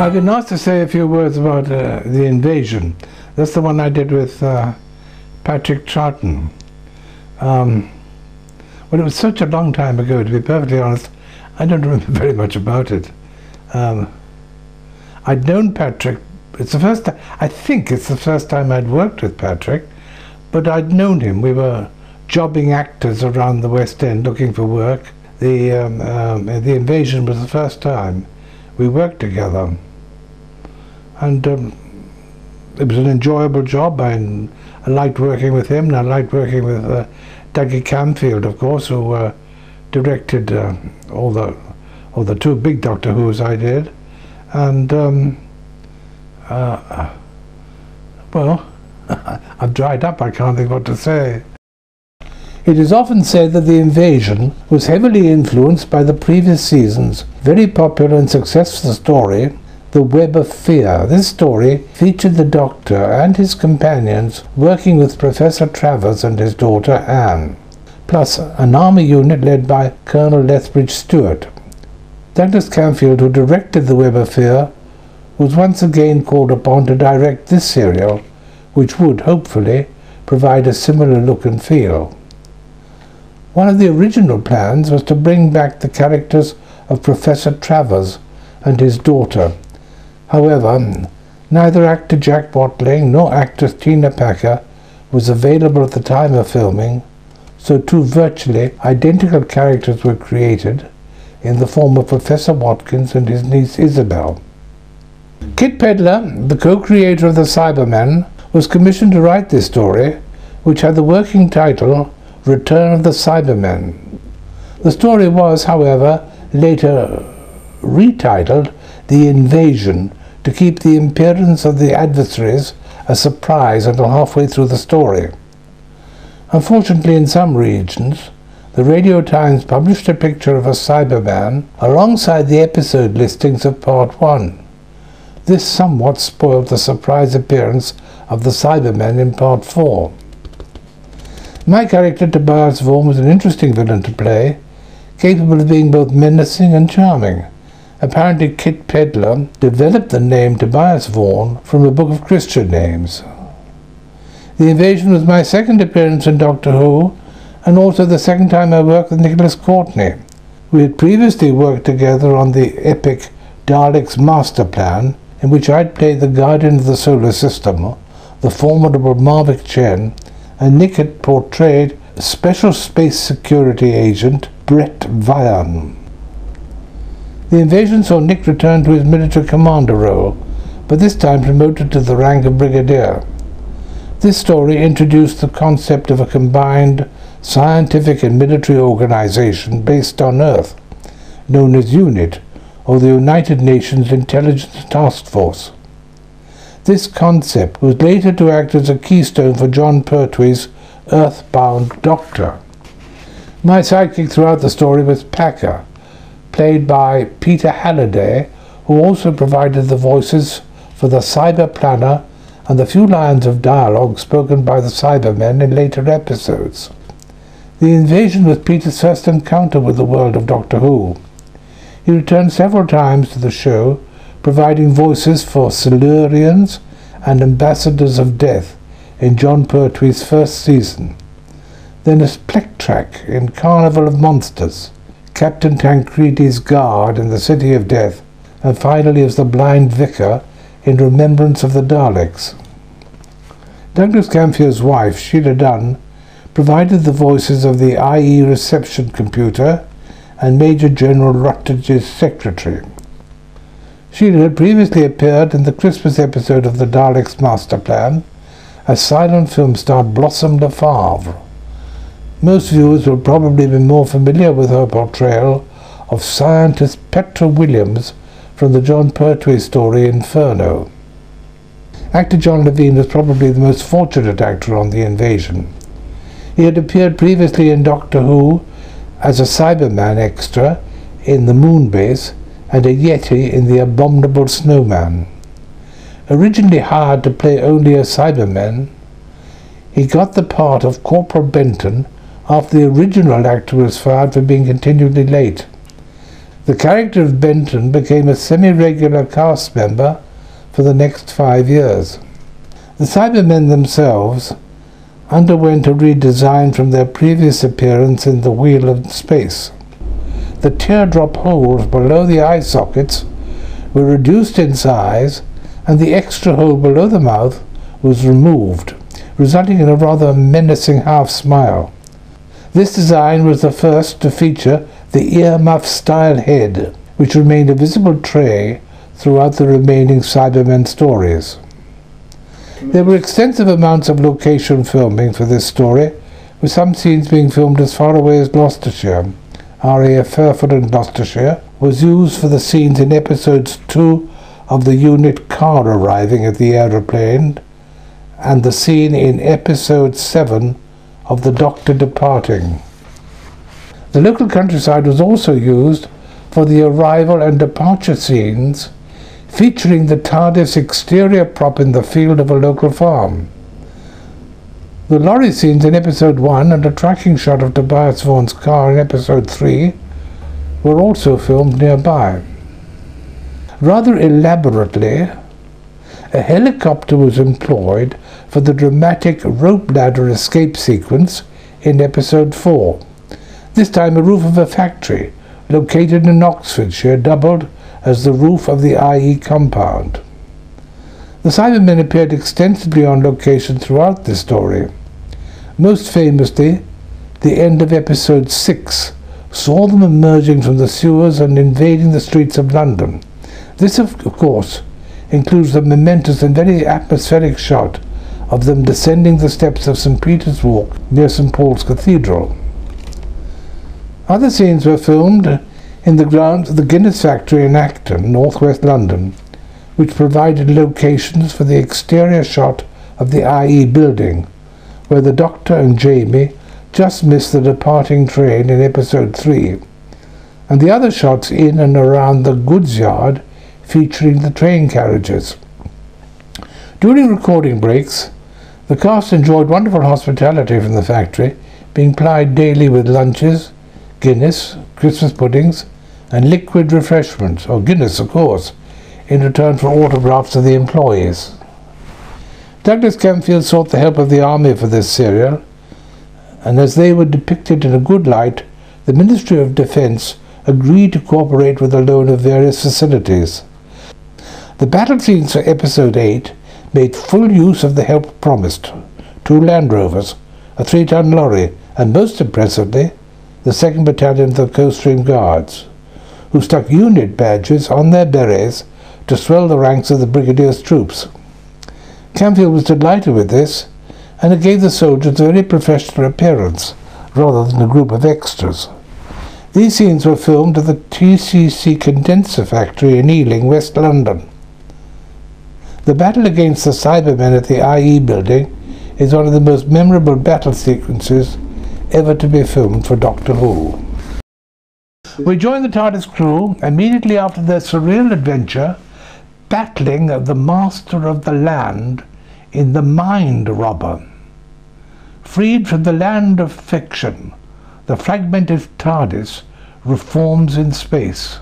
I've been asked to say a few words about The Invasion. That's the one I did with Patrick Troughton. Well, it was such a long time ago, to be perfectly honest, I don't remember very much about it. I'd known Patrick, it's the first time, I think it's the first time I'd worked with Patrick, but I'd known him. We were jobbing actors around the West End looking for work. The Invasion was the first time we worked together, and it was an enjoyable job. I liked working with him, and I liked working with Dougie Camfield, of course, who directed all the two big Doctor Who's I did, and well, I've dried up. I can't think what to say. It is often said that The Invasion was heavily influenced by the previous season's very popular and successful story, The Web of Fear. This story featured the Doctor and his companions working with Professor Travers and his daughter Anne, plus an army unit led by Colonel Lethbridge Stewart. Douglas Camfield, who directed The Web of Fear, was once again called upon to direct this serial, which would, hopefully, provide a similar look and feel. One of the original plans was to bring back the characters of Professor Travers and his daughter. However, neither actor Jack Watling nor actress Tina Packer was available at the time of filming, so two virtually identical characters were created in the form of Professor Watkins and his niece Isabel. Kit Pedler, the co-creator of the Cybermen, was commissioned to write this story, which had the working title Return of the Cybermen. The story was, however, later retitled The Invasion to keep the appearance of the adversaries a surprise until halfway through the story. Unfortunately, in some regions, the Radio Times published a picture of a Cyberman alongside the episode listings of Part 1. This somewhat spoiled the surprise appearance of the Cybermen in Part 4. My character, Tobias Vaughan, was an interesting villain to play, capable of being both menacing and charming. Apparently Kit Pedler developed the name Tobias Vaughan from a book of Christian names. The Invasion was my second appearance in Doctor Who, and also the second time I worked with Nicholas Courtney. We had previously worked together on the epic Daleks Master Plan, in which I'd played the Guardian of the Solar System, the formidable Marvick Chen, and Nick had portrayed Special Space Security Agent Brett Vian. The Invasion saw Nick return to his military commander role, but this time promoted to the rank of brigadier. This story introduced the concept of a combined scientific and military organization based on Earth, known as UNIT, or the United Nations Intelligence Task Force. This concept was later to act as a keystone for Jon Pertwee's Earthbound Doctor. My sidekick throughout the story was Packer, played by Peter Halliday, who also provided the voices for the Cyber Planner and the few lines of dialogue spoken by the Cybermen in later episodes. The Invasion was Peter's first encounter with the world of Doctor Who. He returned several times to the show, providing voices for Silurians and Ambassadors of Death in Jon Pertwee's first season, then as Plektrek in Carnival of Monsters, Captain Tancredi's guard in the City of Death, and finally as the Blind Vicar in Remembrance of the Daleks. Douglas Camfield's wife, Sheila Dunn, provided the voices of the IE reception computer and Major General Rutledge's secretary. Sheila had previously appeared in the Christmas episode of the Daleks Master Plan as silent film star Blossom LaFavre. Most viewers will probably be more familiar with her portrayal of scientist Petra Williams from the Jon Pertwee story Inferno. Actor John Levine was probably the most fortunate actor on The Invasion. He had appeared previously in Doctor Who as a Cyberman extra in the Moonbase and a Yeti in The Abominable Snowman. Originally hired to play only a Cyberman, he got the part of Corporal Benton after the original actor was fired for being continually late. The character of Benton became a semi-regular cast member for the next 5 years. The Cybermen themselves underwent a redesign from their previous appearance in The Wheel of Space. The teardrop holes below the eye sockets were reduced in size, and the extra hole below the mouth was removed, resulting in a rather menacing half-smile. This design was the first to feature the earmuff-style head, which remained a visible tray throughout the remaining Cybermen stories. There were extensive amounts of location filming for this story, with some scenes being filmed as far away as Gloucestershire. RAF Fairford in Gloucestershire was used for the scenes in episodes 2 of the unit car arriving at the aeroplane, and the scene in episode 7 of the Doctor departing. The local countryside was also used for the arrival and departure scenes, featuring the TARDIS exterior prop in the field of a local farm. The lorry scenes in episode 1 and a tracking shot of Tobias Vaughan's car in episode 3 were also filmed nearby. Rather elaborately, a helicopter was employed for the dramatic rope ladder escape sequence in episode 4. This time a roof of a factory located in Oxfordshire doubled as the roof of the IE compound. The Cybermen appeared extensively on location throughout the story. Most famously, the end of episode 6 saw them emerging from the sewers and invading the streets of London. This, of course, includes the momentous and very atmospheric shot of them descending the steps of St. Peter's Walk near St. Paul's Cathedral. Other scenes were filmed in the grounds of the Guinness factory in Acton, northwest London, which provided locations for the exterior shot of the IE building, where the Doctor and Jamie just missed the departing train in episode 3, and the other shots in and around the goods yard featuring the train carriages. During recording breaks, the cast enjoyed wonderful hospitality from the factory, being plied daily with lunches, Guinness, Christmas puddings, and liquid refreshments, or Guinness of course, in return for autographs of the employees. Douglas Camfield sought the help of the army for this serial, and as they were depicted in a good light, the Ministry of Defence agreed to cooperate with the loan of various facilities. The battle scenes for episode 8 made full use of the help promised: 2 Land Rovers, a 3-ton lorry, and most impressively, the 2nd Battalion of the Coldstream Guards, who stuck unit badges on their berets to swell the ranks of the Brigadier's troops. Camfield was delighted with this, and it gave the soldiers a very professional appearance, rather than a group of extras. These scenes were filmed at the TCC condenser factory in Ealing, West London. The battle against the Cybermen at the IE building is one of the most memorable battle sequences ever to be filmed for Doctor Who. We join the TARDIS crew immediately after their surreal adventure battling the Master of the Land in The Mind Robber. Freed from the land of fiction, the fragmented TARDIS reforms in space.